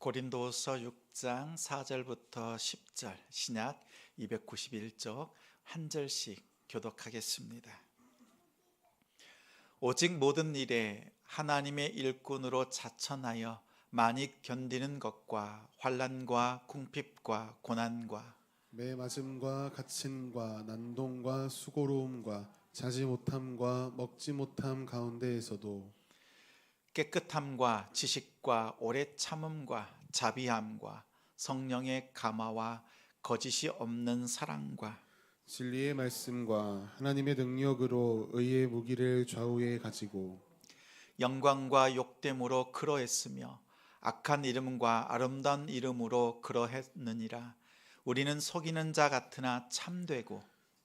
고린도후서 6장 4절부터 10절 신약 291쪽 한 절씩 교독하겠습니다. 오직 모든 일에 하나님의 일꾼으로 자천하여 많이 견디는 것과 환난과 궁핍과 고난과 매 맞음과 갇힘과 난동과 수고로움과 자지 못함과 먹지 못함 가운데에서도 깨끗함과 지식과 오래 참음과 자비함과 성령의 감화와 거짓이 없는 사랑과 진리의 말씀과 하나님의 능력으로 의의 무기를 좌우에 가지고 영광과 욕됨으로 그러했으며 악한 이름과 아름다운 이름으로 그러했느니라. 우리는 속이는 자 같으나 참되고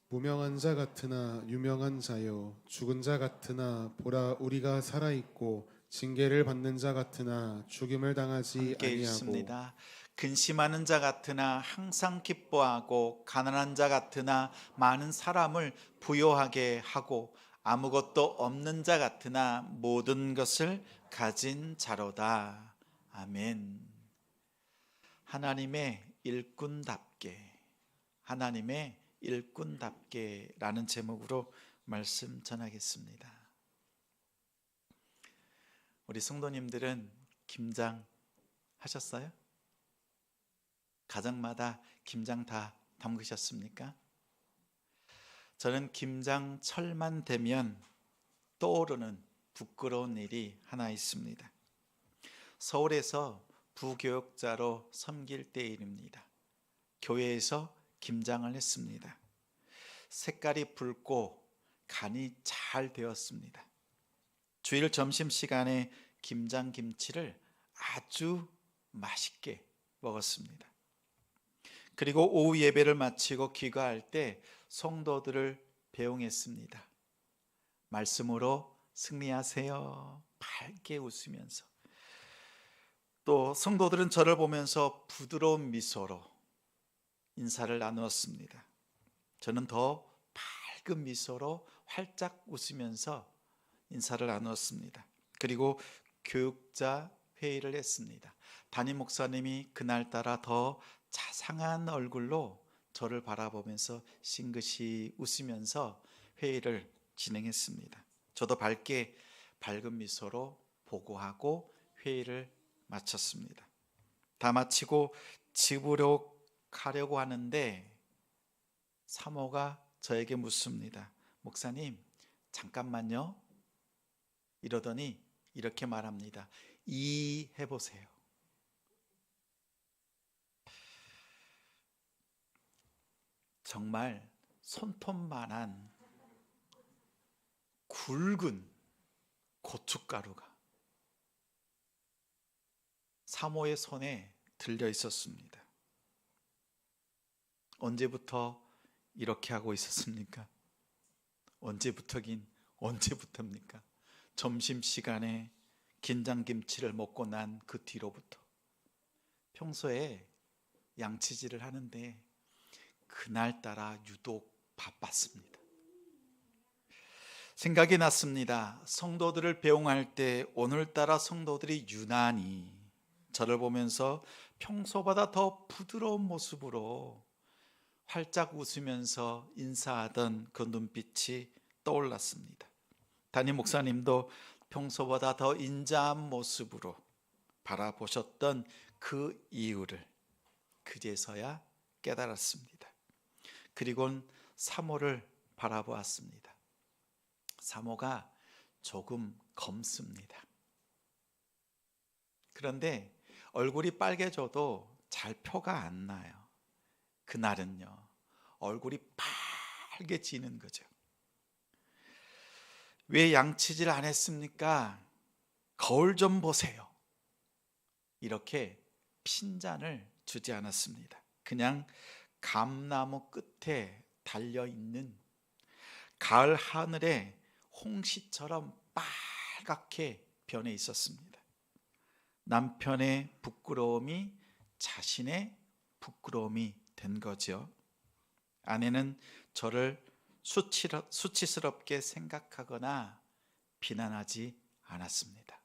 무명한 자 같으나 유명한 자요 죽은 자 같으나 보라 우리가 살아있고 징계를 받는 자 같으나 죽임을 당하지 함께 아니하고 읽습니다. 근심하는 자 같으나 항상 기뻐하고 가난한 자 같으나 많은 사람을 부요하게 하고 아무것도 없는 자 같으나 모든 것을 가진 자로다. 아멘. 하나님의 일꾼답게라는 제목으로 말씀 전하겠습니다. 우리 성도님들은 김장 하셨어요? 가정마다 김장 다 담그셨습니까? 저는 김장철만 되면 떠오르는 부끄러운 일이 하나 있습니다. 서울에서 부교육자로 섬길 때 일입니다. 교회에서 김장을 했습니다. 색깔이 붉고 간이 잘 되었습니다. 주일 점심시간에 김장김치를 아주 맛있게 먹었습니다. 그리고 오후 예배를 마치고 귀가할 때 성도들을 배웅했습니다. 말씀으로 승리하세요. 밝게 웃으면서. 또 성도들은 저를 보면서 부드러운 미소로 인사를 나누었습니다. 저는 더 밝은 미소로 활짝 웃으면서 인사를 나누었습니다. 그리고 교육자 회의를 했습니다. 담임 목사님이 그날따라 더 자상한 얼굴로 저를 바라보면서 싱긋이 웃으면서 회의를 진행했습니다. 저도 밝은 미소로 보고하고 회의를 마쳤습니다. 다 마치고 집으로 가려고 하는데 사모가 저에게 묻습니다. 목사님, 잠깐만요. 이러더니 이렇게 말합니다. 해보세요. 정말 손톱만한 굵은 고춧가루가 사모의 손에 들려 있었습니다. 언제부터 이렇게 하고 있었습니까? 언제부터긴 언제부터입니까? 점심시간에 김장김치를 먹고 난 그 뒤로부터 평소에 양치질을 하는데 그날따라 유독 바빴습니다. 생각이 났습니다. 성도들을 배웅할 때 오늘따라 성도들이 유난히 저를 보면서 평소보다 더 부드러운 모습으로 활짝 웃으면서 인사하던 그 눈빛이 떠올랐습니다. 담임 목사님도 평소보다 더 인자한 모습으로 바라보셨던 그 이유를 그제서야 깨달았습니다. 그리고는 사모를 바라보았습니다. 사모가 조금 검습니다. 그런데 얼굴이 빨개져도 잘 표가 안 나요. 그날은요, 얼굴이 빨개지는 거죠. 왜 양치질 안 했습니까? 거울 좀 보세요. 이렇게 핀잔을 주지 않았습니다. 그냥 감나무 끝에 달려있는 가을 하늘에 홍시처럼 빨갛게 변해 있었습니다. 남편의 부끄러움이 자신의 부끄러움이 된 거죠. 아내는 저를 수치스럽게 생각하거나 비난하지 않았습니다.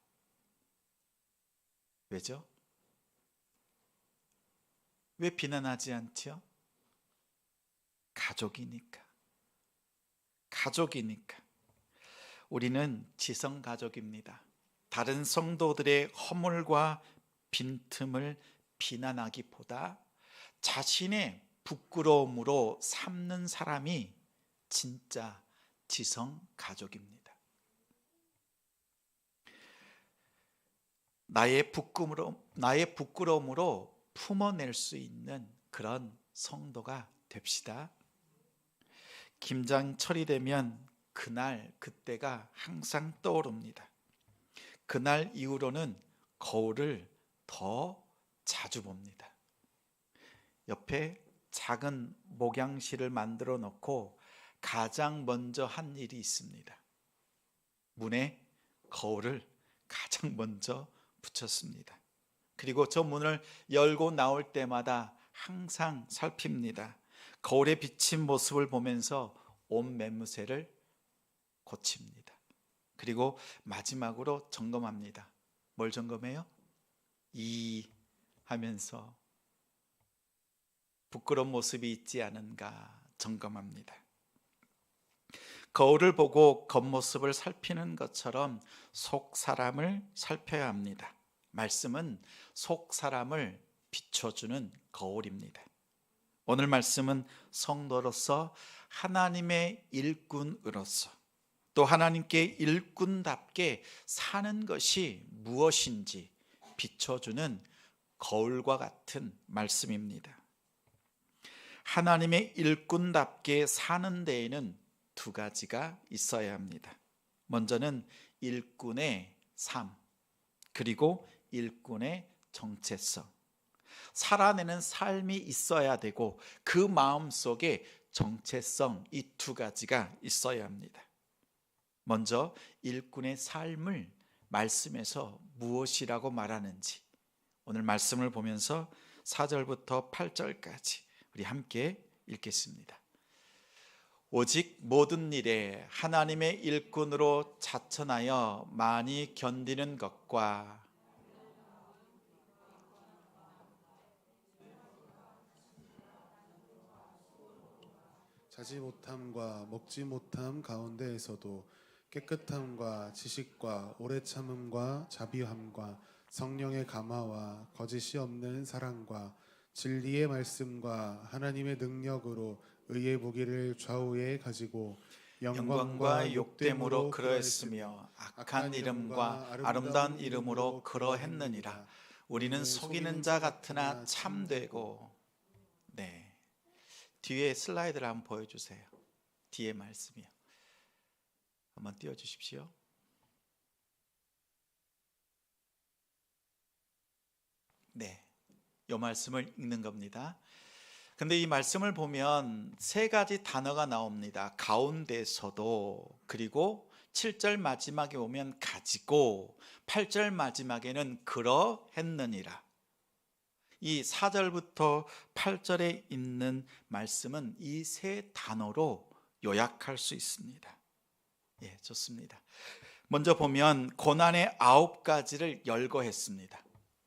왜죠? 왜 비난하지 않지요? 가족이니까. 가족이니까. 우리는 지성 가족입니다. 다른 성도들의 허물과 빈틈을 비난하기보다 자신의 부끄러움으로 삼는 사람이 진짜 지성 가족입니다. 나의 부끄러움으로 품어낼 수 있는 그런 성도가 됩시다. 김장철이 되면 그때가 항상 떠오릅니다. 그날 이후로는 거울을 더 자주 봅니다. 옆에 작은 목양실을 만들어 놓고 가장 먼저 한 일이 있습니다. 문에 거울을 가장 먼저 붙였습니다. 그리고 저 문을 열고 나올 때마다 항상 살핍니다. 거울에 비친 모습을 보면서 옷 매무새를 고칩니다. 그리고 마지막으로 점검합니다. 뭘 점검해요? 하면서 부끄러운 모습이 있지 않은가 점검합니다. 거울을 보고 겉모습을 살피는 것처럼 속 사람을 살펴야 합니다. 말씀은 속 사람을 비춰주는 거울입니다. 오늘 말씀은 성도로서 하나님의 일꾼으로서 또 하나님께 일꾼답게 사는 것이 무엇인지 비춰주는 거울과 같은 말씀입니다. 하나님의 일꾼답게 사는 데에는 두 가지가 있어야 합니다. 먼저는 일꾼의 삶, 그리고 일꾼의 정체성. 살아내는 삶이 있어야 되고 그 마음속에 정체성, 이 두 가지가 있어야 합니다. 먼저 일꾼의 삶을 말씀에서 무엇이라고 말하는지 오늘 말씀을 보면서 4절부터 8절까지 우리 함께 읽겠습니다. 오직 모든 일에 하나님의 일꾼으로 자천하여 많이 견디는 것과 자지 못함과 먹지 못함 가운데에서도 깨끗함과 지식과 오래 참음과 자비함과 성령의 감화와 거짓이 없는 사랑과 진리의 말씀과 하나님의 능력으로 의의 무기를 좌우에 가지고 영광과 욕됨으로 그러했으며 악한 이름과 아름다운 이름으로 그러했느니라. 우리는 속이는 자 같으나 참되고. 네, 뒤에 슬라이드를 한번 보여주세요. 뒤에 말씀이요. 한번 띄워주십시오. 네, 이 말씀을 읽는 겁니다. 근데 이 말씀을 보면 세 가지 단어가 나옵니다. 가운데서도, 그리고 7절 마지막에 오면 가지고, 8절 마지막에는 그러했느니라. 이 4절부터 8절에 있는 말씀은 이 세 단어로 요약할 수 있습니다. 예, 좋습니다. 먼저 보면 고난의 9가지를 열거했습니다.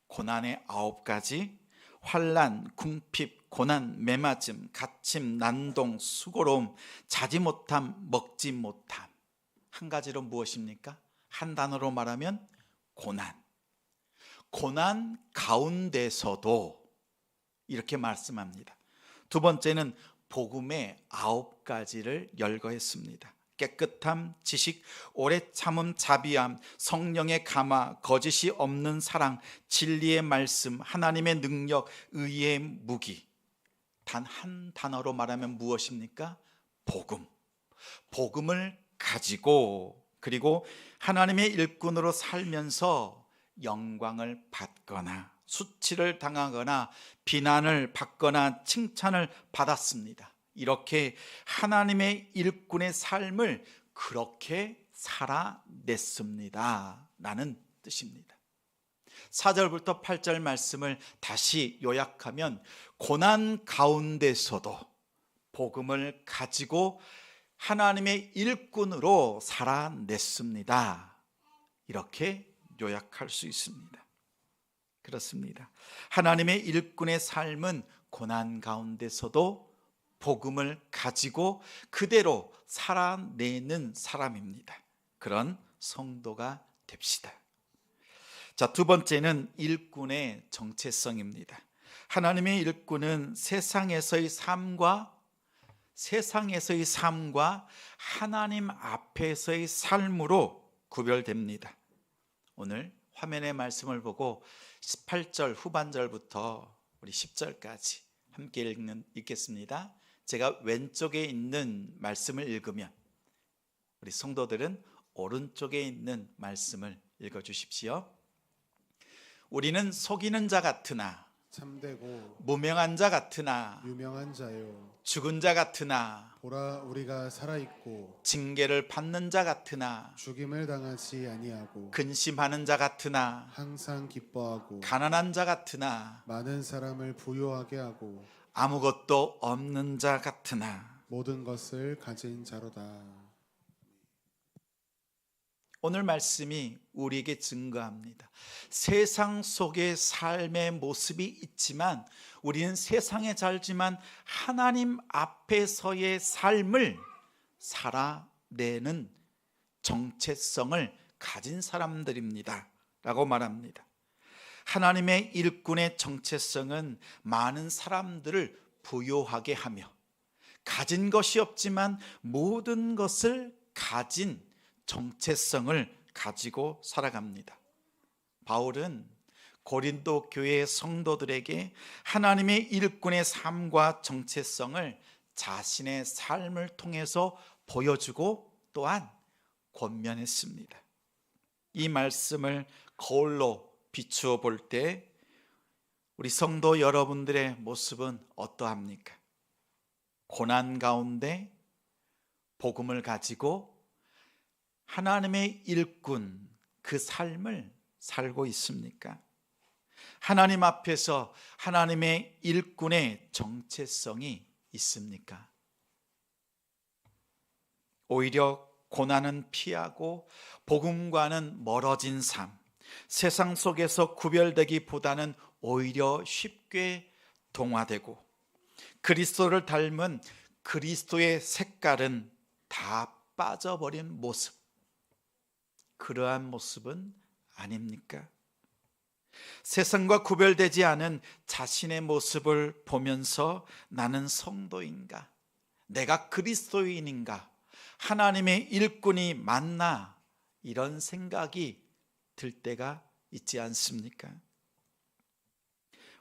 고난의 9가지, 환난, 궁핍, 고난, 매맞음, 갇힘, 난동, 수고로움, 자지 못함, 먹지 못함. 한 가지로 무엇입니까? 한 단어로 말하면 고난. 고난 가운데서도 이렇게 말씀합니다. 두 번째는 복음의 9가지를 열거했습니다. 깨끗함, 지식, 오래 참음, 자비함, 성령의 감화, 거짓이 없는 사랑, 진리의 말씀, 하나님의 능력, 의의 무기. 단 한 단어로 말하면 무엇입니까? 복음. 복음을 가지고, 그리고 하나님의 일꾼으로 살면서 영광을 받거나 수치를 당하거나 비난을 받거나 칭찬을 받았습니다. 이렇게 하나님의 일꾼의 삶을 그렇게 살아냈습니다 라는 뜻입니다. 4절부터 8절 말씀을 다시 요약하면 고난 가운데서도 복음을 가지고 하나님의 일꾼으로 살아냈습니다. 이렇게 요약할 수 있습니다. 그렇습니다. 하나님의 일꾼의 삶은 고난 가운데서도 복음을 가지고 그대로 살아내는 사람입니다. 그런 성도가 됩시다. 자, 두 번째는 일꾼의 정체성입니다. 하나님의 일꾼은 세상에서의 삶과 하나님 앞에서의 삶으로 구별됩니다. 오늘 화면의 말씀을 보고 18절 후반절부터 우리 10절까지 함께 읽겠습니다. 제가 왼쪽에 있는 말씀을 읽으면 우리 성도들은 오른쪽에 있는 말씀을 읽어주십시오. 우리는 속이는 자 같으나 참되고 무명한 자 같으나 유명한 자요 죽은 자 같으나 보라 우리가 살아있고 징계를 받는 자 같으나 죽임을 당하지 아니하고 근심하는 자 같으나 항상 기뻐하고 가난한 자 같으나 많은 사람을 부유하게 하고 아무것도 없는 자 같으나 모든 것을 가진 자로다. 오늘 말씀이 우리에게 증거합니다. 세상 속의 삶의 모습이 있지만 우리는 세상에 살지만 하나님 앞에서의 삶을 살아내는 정체성을 가진 사람들입니다 라고 말합니다. 하나님의 일꾼의 정체성은 많은 사람들을 부요하게 하며 가진 것이 없지만 모든 것을 가진 정체성을 가지고 살아갑니다. 바울은 고린도 교회의 성도들에게 하나님의 일꾼의 삶과 정체성을 자신의 삶을 통해서 보여주고 또한 권면했습니다. 이 말씀을 거울로 비추어 볼 때 우리 성도 여러분들의 모습은 어떠합니까? 고난 가운데 복음을 가지고 하나님의 일꾼 그 삶을 살고 있습니까? 하나님 앞에서 하나님의 일꾼의 정체성이 있습니까? 오히려 고난은 피하고 복음과는 멀어진 삶, 세상 속에서 구별되기보다는 오히려 쉽게 동화되고 그리스도를 닮은 그리스도의 색깔은 다 빠져버린 모습, 그러한 모습은 아닙니까? 세상과 구별되지 않은 자신의 모습을 보면서 나는 성도인가? 내가 그리스도인인가? 하나님의 일꾼이 맞나? 이런 생각이 들 때가 있지 않습니까?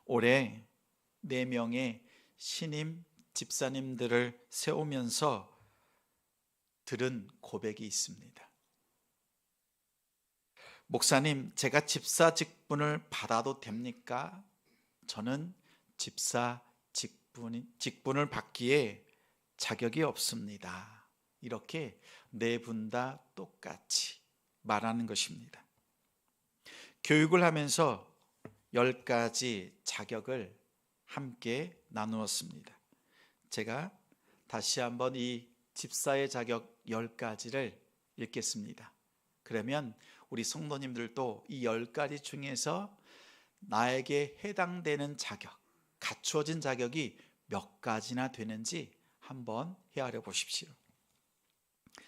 올해 4명의 신임 집사님들을 세우면서 들은 고백이 있습니다. 목사님, 제가 집사 직분을 받아도 됩니까? 저는 집사 직분을 받기에 자격이 없습니다. 이렇게 4분 다 똑같이 말하는 것입니다. 교육을 하면서 10가지 자격을 함께 나누었습니다. 제가 다시 한번 이 집사의 자격 10가지를 읽겠습니다. 그러면 우리 성도님들도 이 10가지 중에서 나에게 해당되는 자격, 갖추어진 자격이 몇 가지나 되는지 한번 헤아려 보십시오.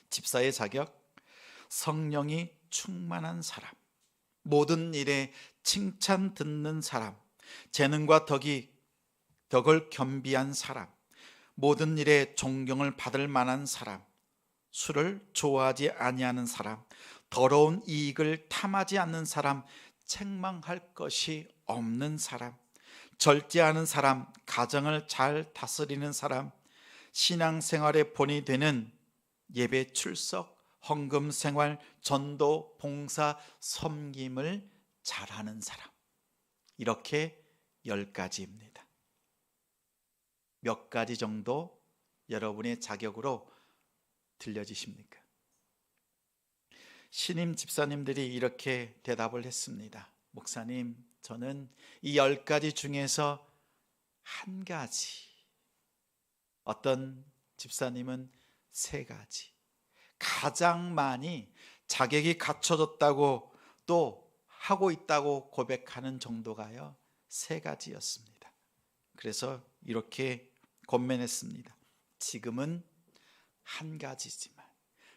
집사의 자격, 성령이 충만한 사람, 모든 일에 칭찬 듣는 사람, 재능과 덕을 겸비한 사람, 모든 일에 존경을 받을 만한 사람, 술을 좋아하지 아니하는 사람, 더러운 이익을 탐하지 않는 사람, 책망할 것이 없는 사람, 절제하는 사람, 가정을 잘 다스리는 사람, 신앙생활의 본이 되는 예배 출석, 헌금 생활, 전도, 봉사, 섬김을 잘하는 사람. 이렇게 10가지입니다. 몇 가지 정도 여러분의 자격으로 들려지십니까? 신임 집사님들이 이렇게 대답을 했습니다. 목사님, 저는 이 10가지 중에서 한 가지, 어떤 집사님은 3가지, 가장 많이 자격이 갖춰졌다고 또 하고 있다고 고백하는 정도가요 3가지였습니다. 그래서 이렇게 권면했습니다. 지금은 한 가지지만,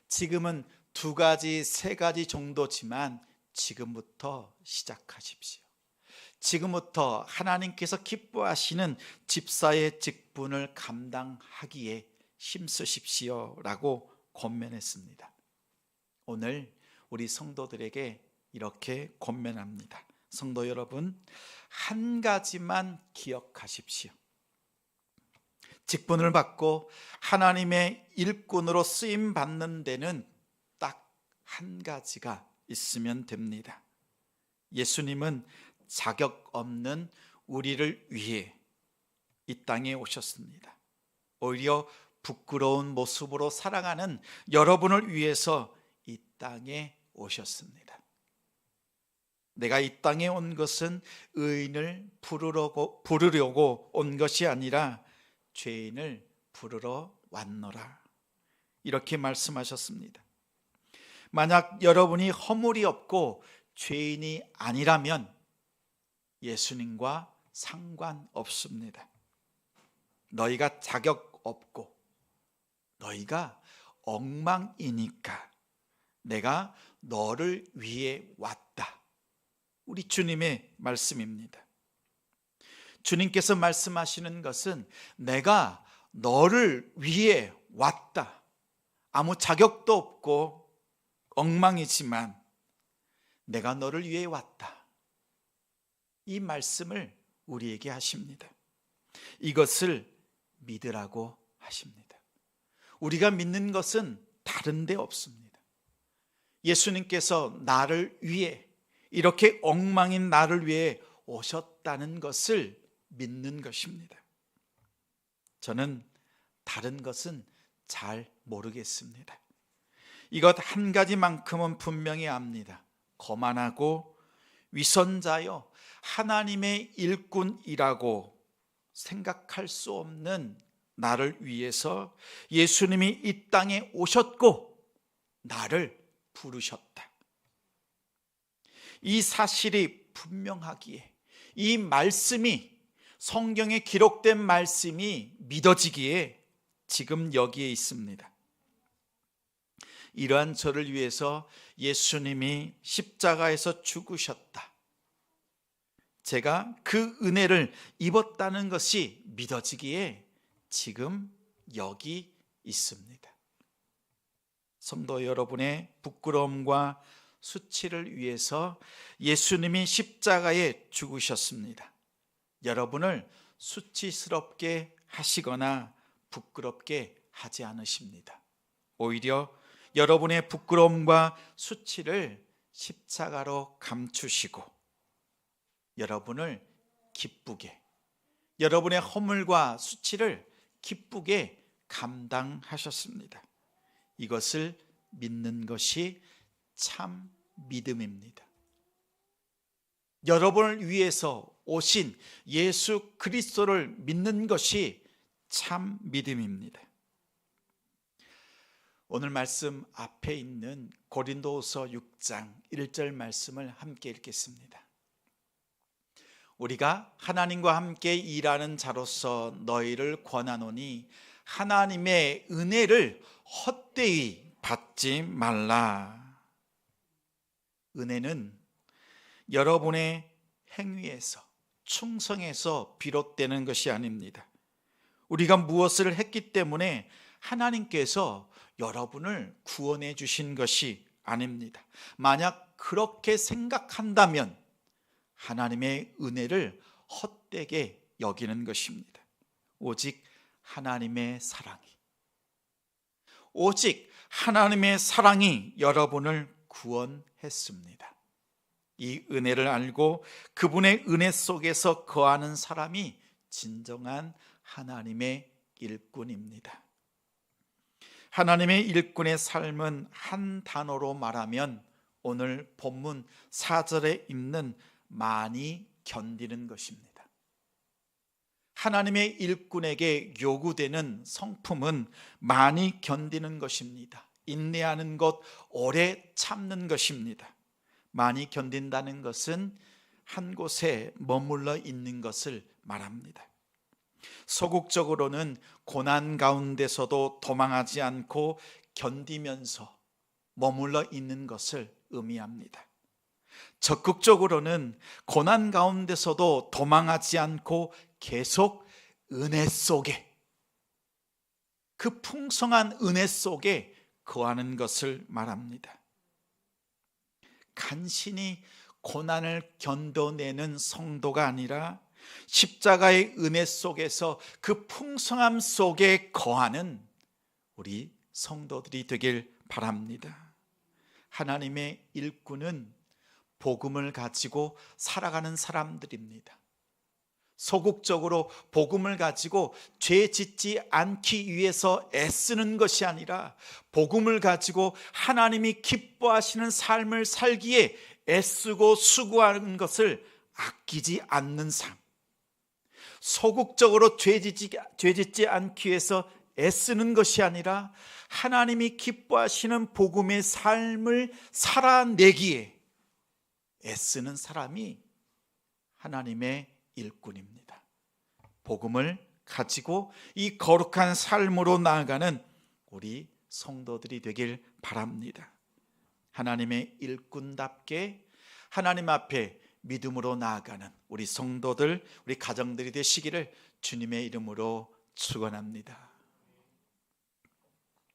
지금은 두 가지, 세 가지 정도지만 지금부터 시작하십시오. 지금부터 하나님께서 기뻐하시는 집사의 직분을 감당하기에 힘쓰십시오 라고 권면했습니다. 오늘 우리 성도들에게 이렇게 권면합니다. 성도 여러분, 한 가지만 기억하십시오. 직분을 받고 하나님의 일꾼으로 쓰임 받는 데는 딱 한 가지가 있으면 됩니다. 예수님은 자격 없는 우리를 위해 이 땅에 오셨습니다. 오히려 부끄러운 모습으로 살아가는 여러분을 위해서 이 땅에 오셨습니다. 내가 이 땅에 온 것은 의인을 부르려고 온 것이 아니라 죄인을 부르러 왔노라, 이렇게 말씀하셨습니다. 만약 여러분이 허물이 없고 죄인이 아니라면 예수님과 상관없습니다. 너희가 자격 없고 너희가 엉망이니까 내가 너를 위해 왔다. 우리 주님의 말씀입니다. 주님께서 말씀하시는 것은 내가 너를 위해 왔다. 아무 자격도 없고 엉망이지만 내가 너를 위해 왔다. 이 말씀을 우리에게 하십니다. 이것을 믿으라고 하십니다. 우리가 믿는 것은 다른 데 없습니다. 예수님께서 나를 위해, 이렇게 엉망인 나를 위해 오셨다는 것을 믿는 것입니다. 저는 다른 것은 잘 모르겠습니다. 이것 한 가지만큼은 분명히 압니다. 거만하고 위선자여 하나님의 일꾼이라고 생각할 수 없는 나를 위해서 예수님이 이 땅에 오셨고 나를 부르셨다. 이 사실이 분명하기에, 이 말씀이, 성경에 기록된 말씀이 믿어지기에 지금 여기에 있습니다. 이러한 저를 위해서 예수님이 십자가에서 죽으셨다. 제가 그 은혜를 입었다는 것이 믿어지기에 지금 여기 있습니다. 성도 여러분의 부끄러움과 수치를 위해서 예수님이 십자가에 죽으셨습니다. 여러분을 수치스럽게 하시거나 부끄럽게 하지 않으십니다. 오히려 여러분의 부끄러움과 수치를 십자가로 감추시고 여러분을 기쁘게, 여러분의 허물과 수치를 기쁘게 감당하셨습니다. 이것을 믿는 것이 참 믿음입니다. 여러분을 위해서 오신 예수 그리스도를 믿는 것이 참 믿음입니다. 오늘 말씀 앞에 있는 고린도후서 6장 1절 말씀을 함께 읽겠습니다. 우리가 하나님과 함께 일하는 자로서 너희를 권하노니 하나님의 은혜를 헛되이 받지 말라. 은혜는 여러분의 행위에서, 충성에서 비롯되는 것이 아닙니다. 우리가 무엇을 했기 때문에 하나님께서 여러분을 구원해 주신 것이 아닙니다. 만약 그렇게 생각한다면 하나님의 은혜를 헛되게 여기는 것입니다. 오직 하나님의 사랑이, 오직 하나님의 사랑이 여러분을 구원했습니다. 이 은혜를 알고 그분의 은혜 속에서 거하는 사람이 진정한 하나님의 일꾼입니다. 하나님의 일꾼의 삶은 한 단어로 말하면 오늘 본문 4절에 있는 많이 견디는 것입니다. 하나님의 일꾼에게 요구되는 성품은 많이 견디는 것입니다. 인내하는 것, 오래 참는 것입니다. 많이 견딘다는 것은 한 곳에 머물러 있는 것을 말합니다. 소극적으로는 고난 가운데서도 도망하지 않고 견디면서 머물러 있는 것을 의미합니다. 적극적으로는 고난 가운데서도 도망하지 않고 계속 은혜 속에, 그 풍성한 은혜 속에 거하는 것을 말합니다. 간신히 고난을 견뎌내는 성도가 아니라 십자가의 은혜 속에서 그 풍성함 속에 거하는 우리 성도들이 되길 바랍니다. 하나님의 일꾼은 복음을 가지고 살아가는 사람들입니다. 소극적으로 복음을 가지고 죄 짓지 않기 위해서 애쓰는 것이 아니라 복음을 가지고 하나님이 기뻐하시는 삶을 살기에 애쓰고 수고하는 것을 아끼지 않는 삶, 소극적으로 죄 짓지 않기 위해서 애쓰는 것이 아니라 하나님이 기뻐하시는 복음의 삶을 살아내기에 애쓰는 사람이 하나님의 일꾼입니다. 복음을 가지고 이 거룩한 삶으로 나아가는 우리 성도들이 되길 바랍니다. 하나님의 일꾼답게 하나님 앞에 믿음으로 나아가는 우리 성도들, 우리 가정들이 되시기를 주님의 이름으로 축원합니다.